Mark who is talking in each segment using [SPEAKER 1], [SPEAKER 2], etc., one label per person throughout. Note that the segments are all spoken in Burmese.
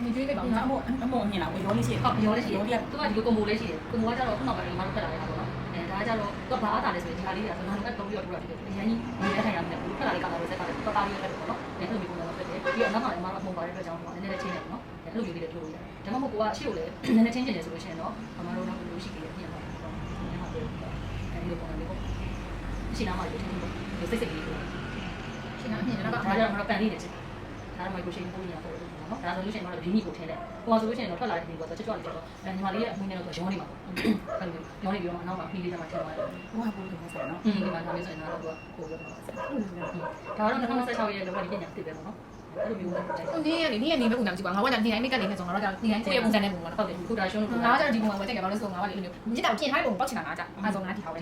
[SPEAKER 1] 你追这帮，
[SPEAKER 2] အမောမြင်လာဝင်ရောလေးရှိတယ်
[SPEAKER 3] ဟုတ်ပြောလေးရှိတယ်သူကဒီလိုကွန်ဘိုလေးရှိတယ်ကွန်ဘိုကကျတော့ခုနောက်ပိုင်းမှာတော့တက်လာတဲ့ဟာပေါ့နော်ဒါကကျတော့သူကဘာအားတာလဲဆိုရင်ဒီဟာလေးတွေကဆိုတော့ငါတို့ကတုံးပြီးတော့ထိုးတာဖြစ်တယ်အရင်ကြီးနေတဲ့ထိုင်ရမယ်ဘူးထွက်လာတဲ့ကောင်တွေစက်ကလည်းတော်တော်လေးပဲပေါ့နော်အဲ့လိုမျိုးပုံစံဖြစ်တယ်ပြီးတော့နောက်မှလည်းမတော့ပုံပါတဲ့အတွက်ကြောင့်တော့နည်းနည်းလေးချင်းတယ်ပေါ့နော်အဲ့လိုမျိုးလေးတွေထိုးရတယ်ဒါမှမဟုတ်ကိုကအရှိကိုလည်းနည်းနည်းချင်းချင်တယ်ဆိုလို့ရှိရင်တော့အမတို့တော့ဘယ်လိုရှိကြလဲပြင်ပါတော့အဲ့ဟာပြောအဲ့လိုပုံစံမျိုးပေါ့ရှိနာမှလည်းချင်းတယ်စိတ်စိတ်လေးထိုး
[SPEAKER 1] 现在你那个，
[SPEAKER 3] ဒါကြောင့်မတော့ပန်လေးတယ်ချင်းဒါတော့မိုက်ကိုရှိနေပုံညာပေါ့နော်ဒါဆိုလို့ရှိရင်တော့ဒီနီကိုထင်းတယ်ဟိုမှာဆိုလို့ရှိရင်တော့ထွက်လာတဲ့ဒီပေါ့ဆိုချွတ်ချွတ်လေးတော့ညီမလေးရဲ့အမှုနဲ့တော့ရောနေမှာပေါ့အဲ့လိုရောနေပြီးတော့နောက်မှာပြီးလေးမှထည့်သွားတယ်
[SPEAKER 2] ဟိုကပို့လို့ဆိုတော့နော်
[SPEAKER 3] ဒီမှာဒါလေးဆိုရင်တော့ပို့ရတော့ဒါတော့2016ရဲ့လောကဒီပညာသိပဲပေါ့နော်အဲ့လိုမျိုးပဲတိုက်
[SPEAKER 1] 你没有讲几管，我讲你还没干你那种，然后讲你还这也不在那种了，
[SPEAKER 3] ဟုတ်တယ်ခုဒါရှုံးလို့
[SPEAKER 1] 然后讲几管我在讲到的时候，我话你你这道天还不包起来拿着，那种拿几条的，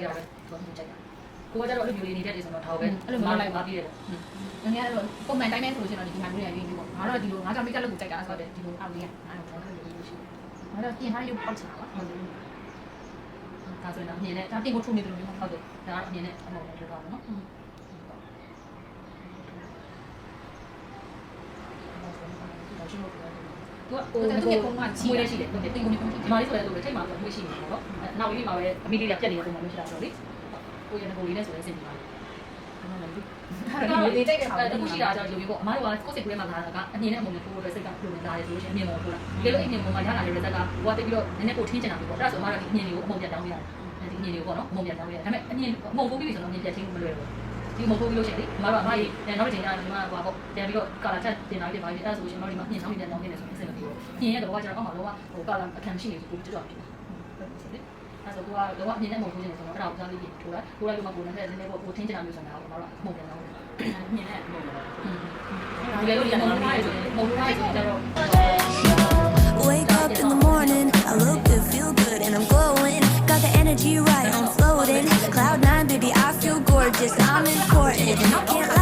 [SPEAKER 3] ကိုကကြတော့အဲ့လိုမျိုးလေးနေတဲ့တွေဆိုတော့ထားပဲလိုက်ပါပြီးတယ်ပေါ့
[SPEAKER 1] 人家那种ပုံမှန်တိုင်းပဲဆိုလို့ရှိရင်တော့ဒီမှာမျိုးရရေးပြီးပေါ့ငါတော့ဒီလိုငါကြောင့်မိကလက်ကိုကြိုက်တာဆိုတော့ဒီလိုအောက်လေးကငါတော့အဲ့လိုရေးရှိငါတော့ပြင်ထားရုပ်ပေါက်ချင်တာပါဟုတ်တယ်
[SPEAKER 3] ဒါဆိုရင်အမြင်နဲ့
[SPEAKER 1] ဒါပြင်ကိုထုံနေတယ်လို့မျိုး
[SPEAKER 3] ဟုတ်တယ်ဒါအမြင်နဲ့အမော်လည်းထားပါတော့သူကကိုယ်ကိုပုံမှန်ချီးရရှိတယ်ဟုတ်တယ်တင်ကုန်နေပုံချီးဒီမှာလေးဆိုလည်းသူထိတ်မှဆိုလို့ရှိနေတယ်ပေါ့နောက်လေးမှာပဲအမိလေးကပြက်နေတဲ့ပုံမှန်မျိုးရှိတာဆိုတော့လေကိုယ်ရနေကိုလေးနဲ့ဆိုလည်းစင်ပြီးပါ
[SPEAKER 1] ဒီကြိုက်တဲ့ဟာ
[SPEAKER 3] တခုရှိတာကြောင့်ဒီလိုမျိုးပေါ့အမတို့ကကိုယ်စိတ်ကူးထဲမှာလာတာကအမြင်နဲ့အမုံနဲ့ထိုးဖို့စိတ်ကပြုံနေတာလေဆိုလို့ရှိရင်အမြင်ပေါ်ထိုးတာဒီလိုအမြင်ပေါ်မှာရလာတဲ့ result ကဟိုကတိတ်ပြီးတော့နည်းနည်းကိုထင်းချင်တာမျိုးပေါ့အဲ့ဒါဆိုအမတို့ဒီအမြင်တွေကိုအမုံပြတ်တောင်းရတယ်ဒီအမြင်တွေကိုပေါ့နော်အမုံပြတ်တောင်းရတယ်ဒါပေမဲ့အမြင်အမုံထိုးပြီးဆိုတော့အမြင်ပြတ်ချင်းမလွယ်ဘူးဒီမထိုးပြီးလို့ရှိရင်လေအမတို့ကအမကြီးနောက်တစ်ချိန်ကျရင်ဒီမှာဟိုပေါ့ပြန်ပြီးတော့ကာလာချက်တင်လာပြီးပါပြီအဲ့ဒါဆိုလို့ရှိရင်တော့ဒီမှာမြင်ဆောင်ပြန်တောင်းနေတယ်ဆိုရင်အဆင်မပြေဘူးမြင်ရတဲ့ဘောကကျတော့အောက်မှာတော့ဟိုကာလာအခမ်းရှိနေဆိုကိုကျွတ်ဖြစ်တယ်အဲ့ဆိုတော့ကတော့အမြင်နဲ့မထိုးနေတယ်ဆိုတော့အဲ့ဒါကိုစားလေးထိုးလိုက်လို့မှကိုယ်နဲ့နည်းနည်းပေါ့ကိုထင်းချင်တာမျိုးဆိုတာကတော့အမတို့အမုံပြန်တောင်းတယ်မြင်နဲ့အမုံပြန်
[SPEAKER 4] Wake up in the morning, I look good, feel good, and I'm glowing. Got the energy right, I'm floating. Cloud 9, baby, I feel gorgeous. I'm important. Can't